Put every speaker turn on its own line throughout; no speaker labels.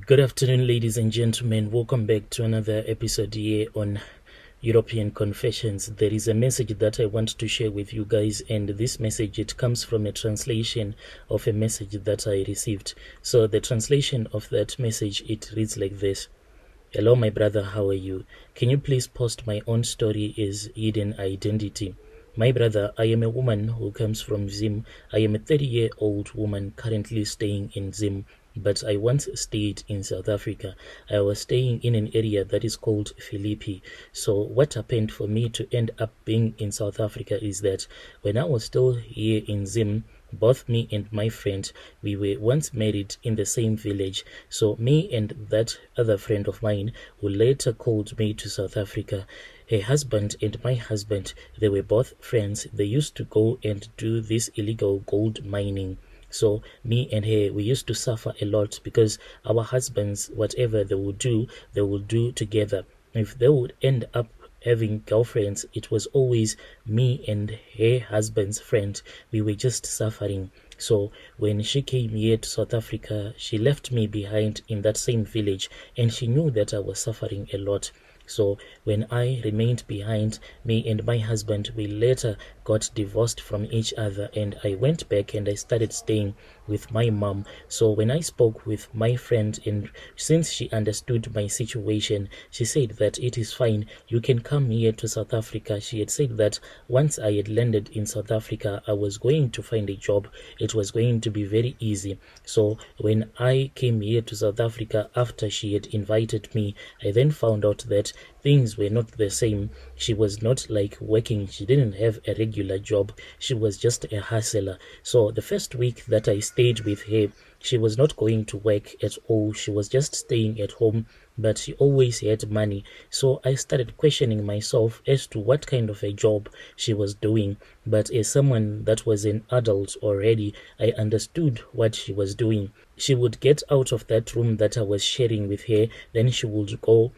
Good afternoon, ladies and gentlemen. Welcome back to another episode here on European Confessions. There is a message that I want to share with you guys, and this message, it comes from a translation of a message that I received. So the translation of that message, it reads like this. Hello, my brother, how are you? Can you please post my own story as hidden identity? My brother, I am a woman who comes from Zim. I am a 30-year-old woman currently staying in Zim, but I once stayed in South Africa. I was staying in an area that is called Philippi. So what happened for me to end up being in South Africa is that when I was still here in Zim, both me and my friend, we were once married in the same village. So me and that other friend of mine, who later called me to South Africa, her husband and my husband, they were both friends. They used to go and do this illegal gold mining. So me and her, we used to suffer a lot because our husbands, whatever they would do together. If they would end up having girlfriends, it was always me and her husband's friend. We were just suffering. So when she came here to South Africa, she left me behind in that same village, and she knew that I was suffering a lot. So when I remained behind, me and my husband, we later got divorced from each other, and I went back and I started staying with my mom. So when I spoke with my friend, and since she understood my situation, she said that it is fine, you can come here to South Africa. She had said that once I had landed in South Africa, I was going to find a job. It was going to be very easy. So when I came here to South Africa after she had invited me, I then found out that things were not the same. She was not like working. She didn't have a regular job. She was just a hustler. So the first week that I stayed with her, she was not going to work at all. She was just staying at home, but she always had money. So I started questioning myself as to what kind of a job she was doing. But as someone that was an adult already, I understood what she was doing. She would get out of that room that I was sharing with her, then she would go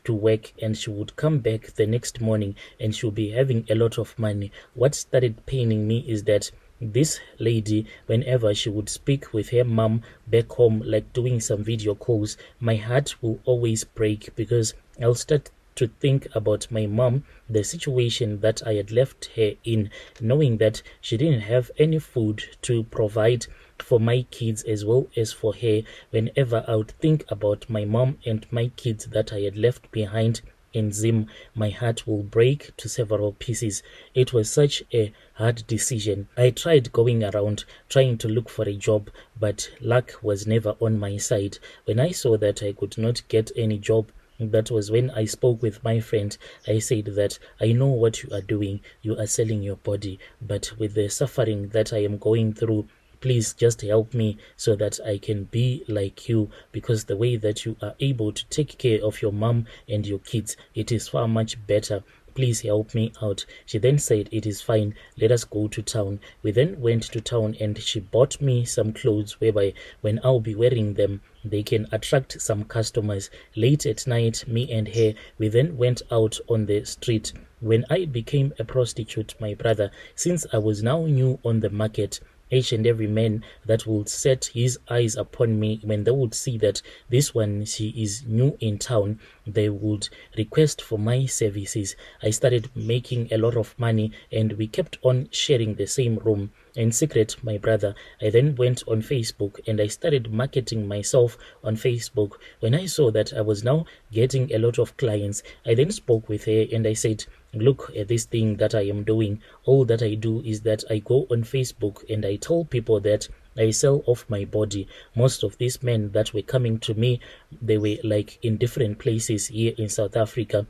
to work, and she would come back the next morning and she'll be having a lot of money. What started paining me is that this lady, whenever she would speak with her mom back home, like doing some video calls, my heart will always break because I'll start to think about my mom, the situation that I had left her in, knowing that she didn't have any food to provide for my kids as well as for her. Whenever I would think about my mom and my kids that I had left behind in Zim, my heart will break to several pieces. It was such a hard decision. I tried going around trying to look for a job, but luck was never on my side. When I saw that I could not get any job, that was when I spoke with my friend. I said that I know what you are doing. You are selling your body, but with the suffering that I am going through, please just help me so that I can be like you, because the way that you are able to take care of your mom and your kids, it is far much better. Please help me out. She then said, it is fine, let us go to town. We then went to town and she bought me some clothes whereby when I'll be wearing them, they can attract some customers. Late at night, me and her, we then went out on the street. When I became a prostitute, my brother, since I was now new on the market, each and every man that would set his eyes upon me, when they would see that this one, she is new in town, they would request for my services. I started making a lot of money and we kept on sharing the same room. In secret, my brother, I then went on Facebook and I started marketing myself on Facebook. When I saw that I was now getting a lot of clients, I then spoke with her and I said, look at this thing that I am doing. All that I do is that I go on Facebook and I tell people that I sell off my body. Most of these men that were coming to me, they were like in different places here in South Africa.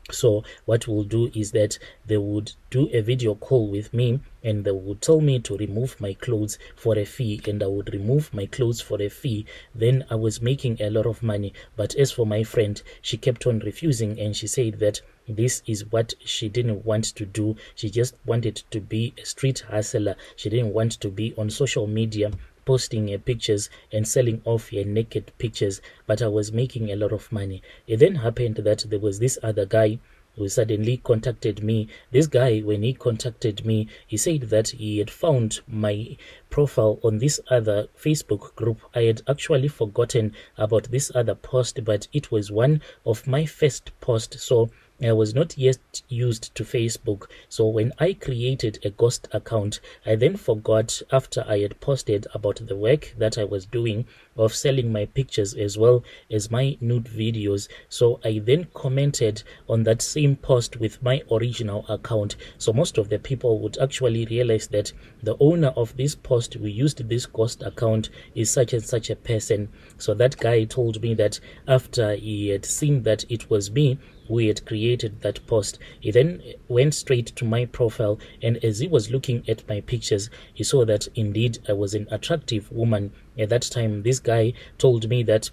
So what we'll do is that they would do a video call with me and they would tell me to remove my clothes for a fee, and I would remove my clothes for a fee. Then I was making a lot of money. But as for my friend, she kept on refusing and she said that this is what she didn't want to do. She just wanted to be a street hustler. She didn't want to be on social media posting her pictures and selling off her naked pictures, but I was making a lot of money. It then happened that there was this other guy who suddenly contacted me. This guy, when he contacted me, he said that he had found my profile on this other Facebook group. I had actually forgotten about this other post, but it was one of my first posts, so I was not yet used to Facebook. So when I created a ghost account, I then forgot, after I had posted about the work that I was doing of selling my pictures as well as my nude videos. So I then commented on that same post with my original account. So most of the people would actually realize that the owner of this post who used this ghost account is such and such a person. So that guy told me that after he had seen that it was me who had created that post, he then went straight to my profile, and as he was looking at my pictures, he saw that indeed I was an attractive woman. At that time, this guy told me that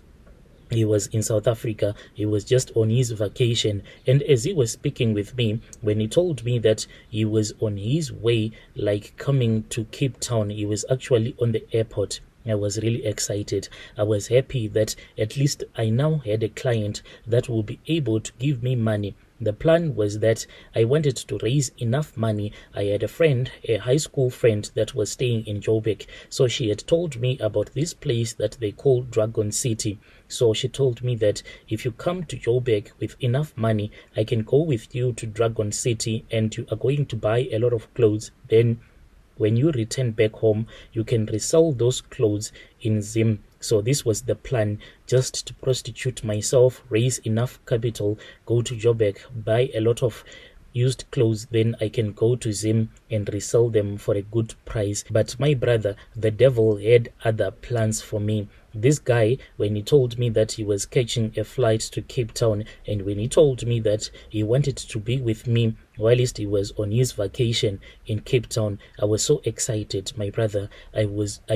he was in South Africa. He was just on his vacation, and as he was speaking with me, when he told me that he was on his way, like coming to Cape Town, he was actually on the airport. I was really excited. I was happy that at least I now had a client that will be able to give me money. The plan was that I wanted to raise enough money. I had a friend, a high school friend, that was staying in Joburg. So she had told me about this place that they call Dragon City. So she told me that if you come to Joburg with enough money, I can go with you to Dragon City and you are going to buy a lot of clothes. Then when you return back home, you can resell those clothes in Zim. So this was the plan, just to prostitute myself, raise enough capital, go to Joburg, buy a lot of used clothes, then I can go to Zim and resell them for a good price. But my brother, the devil, had other plans for me. This guy, when he told me that he was catching a flight to Cape Town, and when he told me that he wanted to be with me whilst he was on his vacation in Cape Town, I was so excited, my brother. I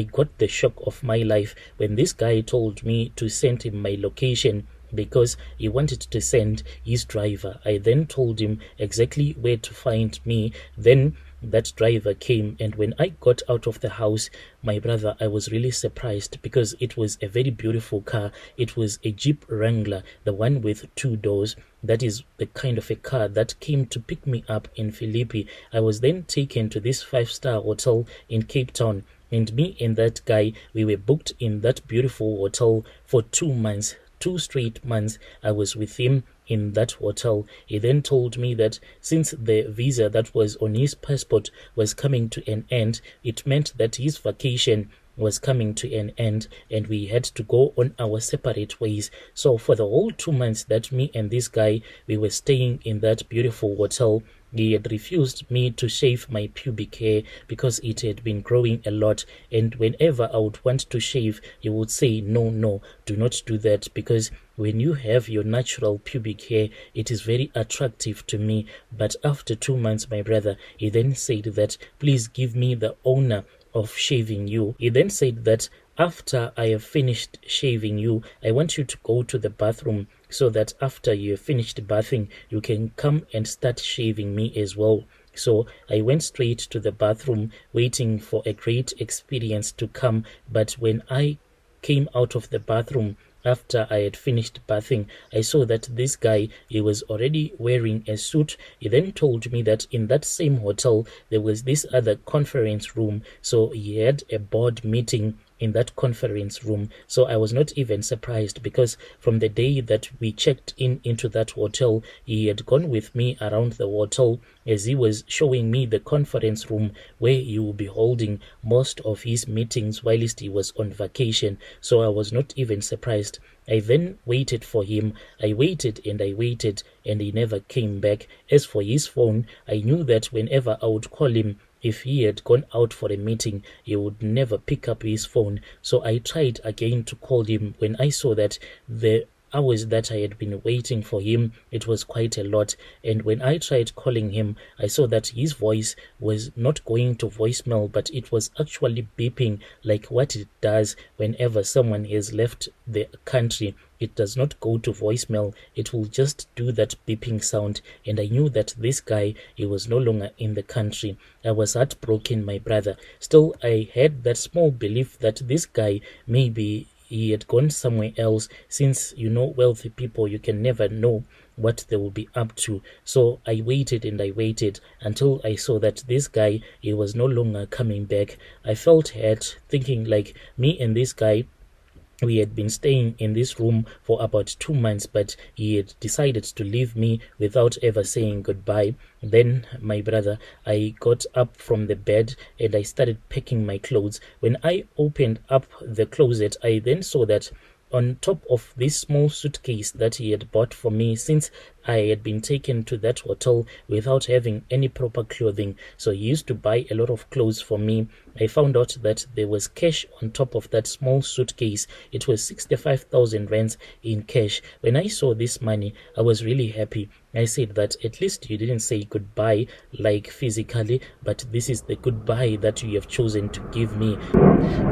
got the shock of my life when this guy told me to send him my location, because he wanted to send his driver. I then told him exactly where to find me. Then that driver came, and when I got out of the house, my brother, I was really surprised because it was a very beautiful car. It was a Jeep Wrangler, the one with 2 doors. That is the kind of a car that came to pick me up in Philippi. I was then taken to this 5-star hotel in Cape Town, and me and that guy, we were booked in that beautiful hotel for 2 months. 2 straight months I was with him in that hotel. He then told me that since the visa that was on his passport was coming to an end, it meant that his vacation was coming to an end and we had to go on our separate ways. So for the whole 2 months that me and this guy, we were staying in that beautiful hotel, he had refused me to shave my pubic hair because it had been growing a lot, and whenever I would want to shave, he would say, no, do not do that, because when you have your natural pubic hair, it is very attractive to me. But after 2 months, my brother, he then said that, please give me the honor of shaving you. He then said that after I have finished shaving you, I want you to go to the bathroom so that after you have finished bathing, you can come and start shaving me as well. So I went straight to the bathroom, waiting for a great experience to come. But when I came out of the bathroom, after I had finished bathing, I saw that this guy, he was already wearing a suit. He then told me that in that same hotel, there was this other conference room. So he had a board meeting in that conference room. So I was not even surprised, because from the day that we checked in into that hotel, he had gone with me around the hotel as he was showing me the conference room where he will be holding most of his meetings whilst he was on vacation. So I was not even surprised. I then waited for him. I waited and he never came back. As for his phone, I knew that whenever I would call him, if he had gone out for a meeting, he would never pick up his phone. So I tried again to call him. When I saw that the hours that I had been waiting for him, it was quite a lot. And when I tried calling him, I saw that his voice was not going to voicemail, but it was actually beeping, like what it does whenever someone has left the country. It does not go to voicemail. It will just do that beeping sound. And I knew that this guy, he was no longer in the country. I was heartbroken, my brother. Still, I had that small belief that this guy, maybe he had gone somewhere else. Since wealthy people, you can never know what they will be up to. So I waited and I waited until I saw that this guy, he was no longer coming back. I felt hurt, thinking like me and this guy, we had been staying in this room for about 2 months, but he had decided to leave me without ever saying goodbye. Then, my brother, I got up from the bed and I started packing my clothes. When I opened up the closet, I then saw that on top of this small suitcase that he had bought for me, since I had been taken to that hotel without having any proper clothing, so he used to buy a lot of clothes for me. I found out that there was cash on top of that small suitcase. It was 65,000 rands in cash. When I saw this money, I was really happy. I said that at least you didn't say goodbye like physically, but this is the goodbye that you have chosen to give me.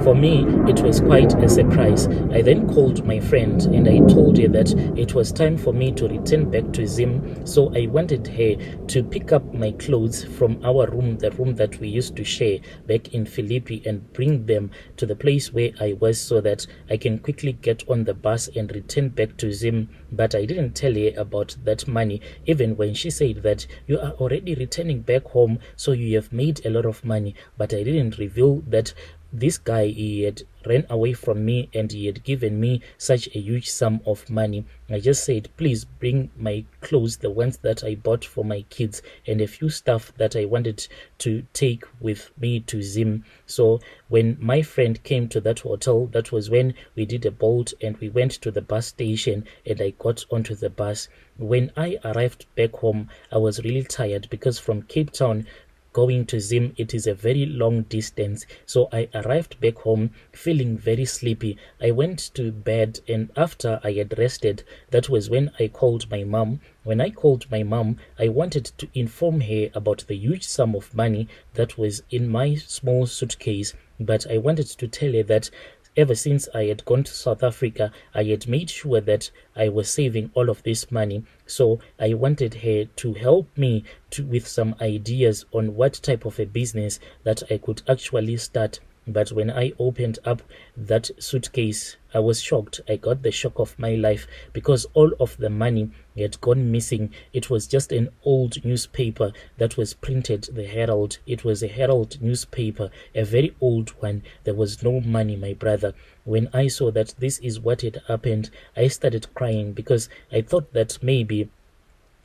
For me, it was quite a surprise. I then called my friend and I told her that it was time for me to return back to Zim, so I wanted her to pick up my clothes from our room, the room that we used to share back in Philippi, and bring them to the place where I was so that I can quickly get on the bus and return back to Zim. But I didn't tell her about that money, even when she said that you are already returning back home, so you have made a lot of money. But I didn't reveal that this guy, he had ran away from me and he had given me such a huge sum of money. I just said, please bring my clothes, the ones that I bought for my kids, and a few stuff that I wanted to take with me to Zim. So when my friend came to that hotel, that was when we did a bolt and we went to the bus station and I got onto the bus. When I arrived back home, I was really tired because from Cape Town going to Zim, it is a very long distance. So I arrived back home feeling very sleepy. I went to bed, and after I had rested, that was when I called my mom. When I called my mom, I wanted to inform her about the huge sum of money that was in my small suitcase, but I wanted to tell her that ever since I had gone to South Africa, I had made sure that I was saving all of this money. So I wanted her to help me with some ideas on what type of a business that I could actually start. But when I opened up that suitcase, I was shocked. I got the shock of my life because all of the money had gone missing. It was just an old newspaper that was printed, the Herald. It was a Herald newspaper, a very old one. There was no money, my brother. When I saw that this is what had happened, I started crying because I thought that maybe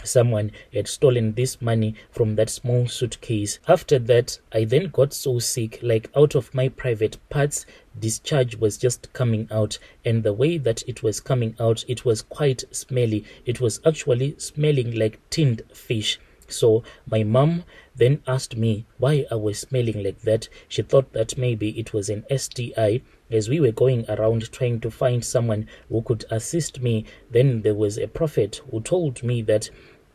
someone had stolen this money from that small suitcase. After that, I then got so sick, like out of my private parts, discharge was just coming out, and the way that it was coming out, it was quite smelly. It was actually smelling like tinned fish. So my mom then asked me why I was smelling like that. She thought that maybe it was an STI. As we were going around trying to find someone who could assist me, then there was a prophet who told me that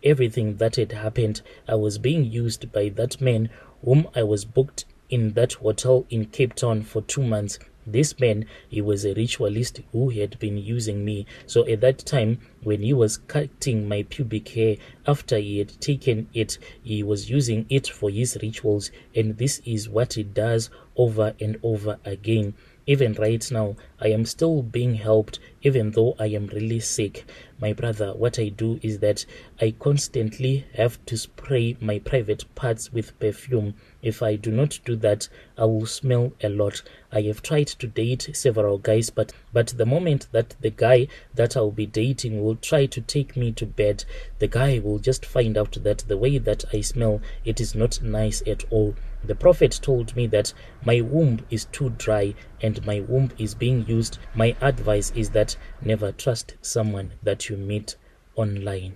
everything that had happened, I was being used by that man whom I was booked in that hotel in Cape Town for 2 months. This man, he was a ritualist who had been using me. So at that time, when he was cutting my pubic hair, after he had taken it, he was using it for his rituals, and this is what he does over and over again. Even right now, I am still being helped, even though I am really sick. My brother, what I do is that I constantly have to spray my private parts with perfume. If I do not do that, I will smell a lot. I have tried to date several guys, but the moment that the guy that I'll be dating will try to take me to bed, the guy will just find out that the way that I smell, it is not nice at all. The prophet told me that my womb is too dry and my womb is being used. My advice is that never trust someone that you meet online.